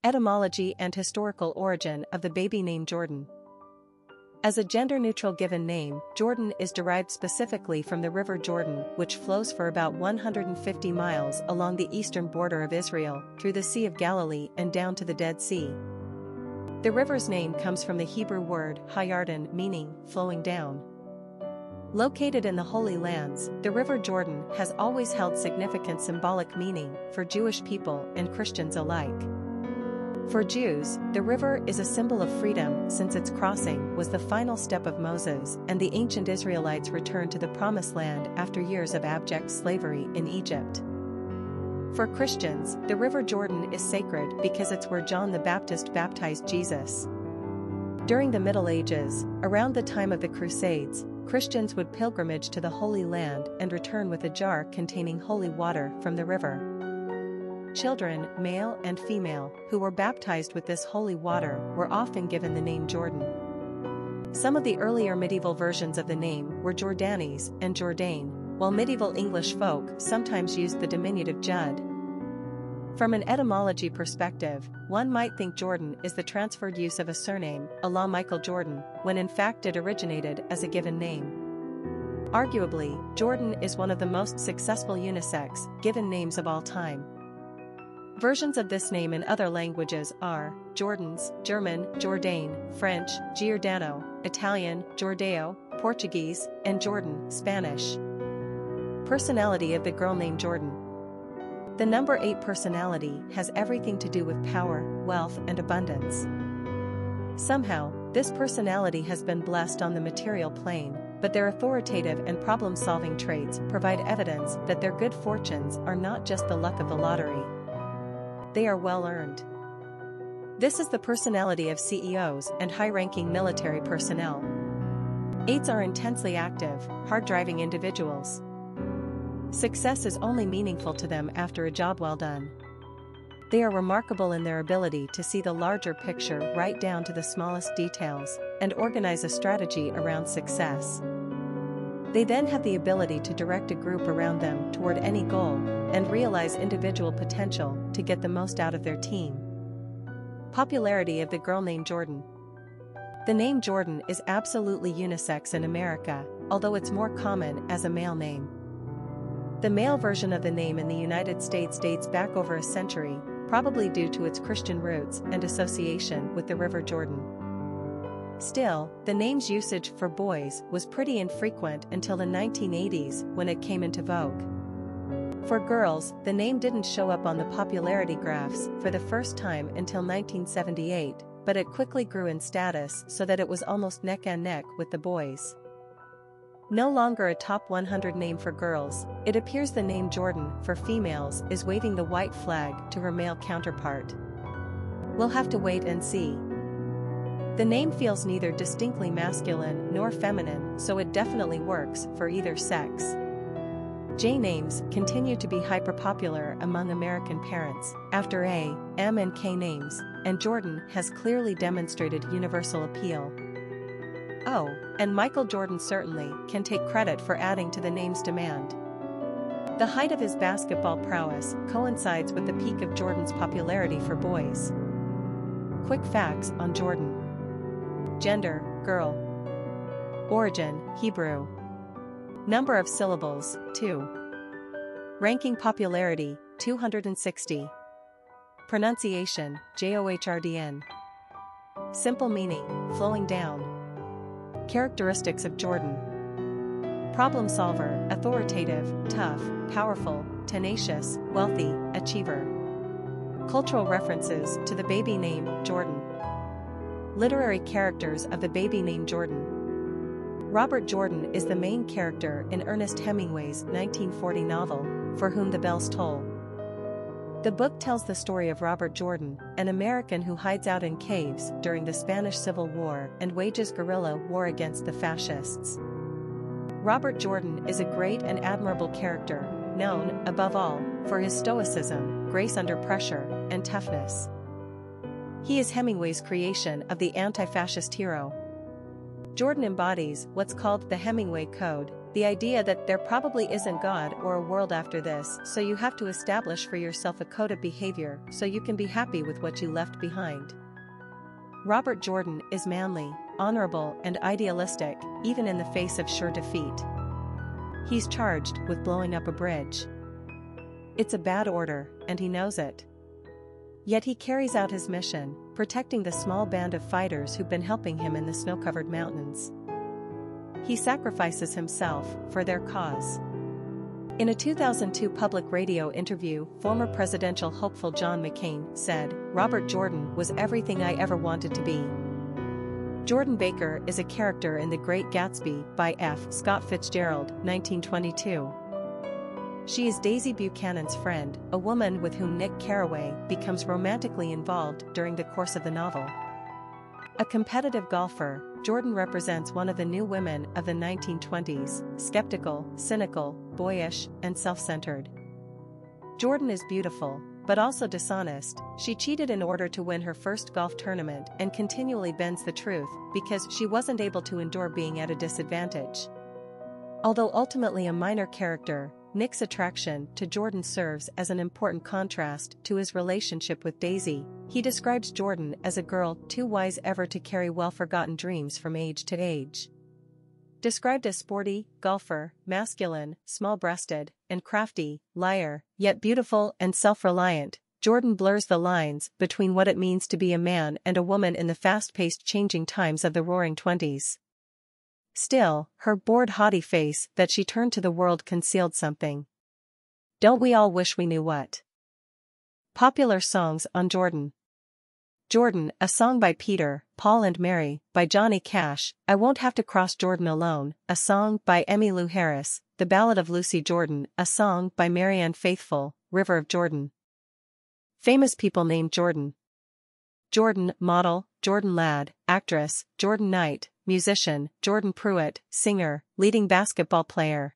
Etymology and historical origin of the baby name Jourdain. As a gender-neutral given name, Jourdain is derived specifically from the river Jordan, which flows for about 150 miles along the eastern border of Israel, through the Sea of Galilee and down to the Dead Sea. The river's name comes from the Hebrew word haYarden, meaning flowing down. Located in the Holy Lands, the River Jourdain has always held significant symbolic meaning for Jewish people and Christians alike. For Jews, the river is a symbol of freedom since its crossing was the final step of Moses and the ancient Israelites' return to the Promised Land after years of abject slavery in Egypt. For Christians, the River Jourdain is sacred because it's where John the Baptist baptized Jesus. During the Middle Ages, around the time of the Crusades, Christians would pilgrimage to the Holy Land and return with a jar containing holy water from the river. Children, male and female, who were baptized with this holy water were often given the name Jourdain. Some of the earlier medieval versions of the name were Jourdanis and Jourdain, while medieval English folk sometimes used the diminutive Judd. From an etymology perspective, one might think Jourdain is the transferred use of a surname, a la Michael Jordan, when in fact it originated as a given name. Arguably, Jourdain is one of the most successful unisex given names of all time. Versions of this name in other languages are Jordans, German, Jourdain, French, Giordano, Italian, Jordão, Portuguese, and Jordan, Spanish. Personality of the girl named Jourdain. The number 8 personality has everything to do with power, wealth, and abundance. Somehow, this personality has been blessed on the material plane, but their authoritative and problem-solving traits provide evidence that their good fortunes are not just the luck of the lottery. They are well-earned. This is the personality of CEOs and high-ranking military personnel. 8s are intensely active, hard-driving individuals. Success is only meaningful to them after a job well done. They are remarkable in their ability to see the larger picture right down to the smallest details and organize a strategy around success. They then have the ability to direct a group around them toward any goal and realize individual potential to get the most out of their team. Popularity of the girl named Jourdain. The name Jourdain is absolutely unisex in America, although it's more common as a male name. The male version of the name in the United States dates back over a century, probably due to its Christian roots and association with the River Jourdain. Still, the name's usage for boys was pretty infrequent until the 1980s when it came into vogue. For girls, the name didn't show up on the popularity graphs for the first time until 1978, but it quickly grew in status so that it was almost neck and neck with the boys. No longer a top 100 name for girls, it appears the name Jourdain for females is waving the white flag to her male counterpart. We'll have to wait and see. The name feels neither distinctly masculine nor feminine, so it definitely works for either sex. J names continue to be hyper-popular among American parents, after A, M and K names, and Jourdain has clearly demonstrated universal appeal. Oh, and Michael Jordan certainly can take credit for adding to the name's demand. The height of his basketball prowess coincides with the peak of Jourdain's popularity for boys. Quick facts on Jourdain. Gender, girl. Origin, Hebrew. Number of syllables, 2. Ranking popularity, 260. Pronunciation, Johdn. Simple meaning, flowing down. Characteristics of Jourdain. Problem solver, authoritative, tough, powerful, tenacious, wealthy, achiever. Cultural references to the baby name Jourdain. Literary characters of the baby name Jourdain. Robert Jourdain is the main character in Ernest Hemingway's 1940 novel, For Whom the Bells Toll. The book tells the story of Robert Jourdain, an American who hides out in caves during the Spanish Civil War and wages guerrilla war against the fascists. Robert Jourdain is a great and admirable character, known, above all, for his stoicism, grace under pressure, and toughness. He is Hemingway's creation of the anti-fascist hero. Jourdain embodies what's called the Hemingway Code, The idea that there probably isn't God or a world after this, so you have to establish for yourself a code of behavior so you can be happy with what you left behind. Robert Jourdain is manly, honorable, and idealistic, even in the face of sure defeat. He's charged with blowing up a bridge. It's a bad order, and he knows it. Yet he carries out his mission, protecting the small band of fighters who've been helping him in the snow-covered mountains. He sacrifices himself for their cause. In a 2002 public radio interview, former presidential hopeful John McCain said, "Robert Jourdain was everything I ever wanted to be." Jourdain Baker is a character in The Great Gatsby by F. Scott Fitzgerald, 1922. She is Daisy Buchanan's friend, a woman with whom Nick Carraway becomes romantically involved during the course of the novel. A competitive golfer, Jourdain represents one of the new women of the 1920s, skeptical, cynical, boyish, and self-centered. Jourdain is beautiful, but also dishonest. She cheated in order to win her first golf tournament and continually bends the truth because she wasn't able to endure being at a disadvantage. Although ultimately a minor character, Nick's attraction to Jourdain serves as an important contrast to his relationship with Daisy. He describes Jourdain as a girl too wise ever to carry well-forgotten dreams from age to age. Described as sporty, golfer, masculine, small-breasted, and crafty, liar, yet beautiful and self-reliant, Jourdain blurs the lines between what it means to be a man and a woman in the fast-paced changing times of the Roaring Twenties. Still, her bored haughty face that she turned to the world concealed something. Don't we all wish we knew what? Popular songs on Jourdain. Jourdain, a song by Peter, Paul and Mary, by Johnny Cash. I Won't Have to Cross Jourdain Alone, a song by Emmylou Harris. The Ballad of Lucy Jourdain, a song by Marianne Faithfull, River of Jourdain. Famous people named Jourdain. Jourdain, model, Jourdain Ladd, actress, Jourdain Knight, musician, Jordan Pruitt, singer, leading basketball player.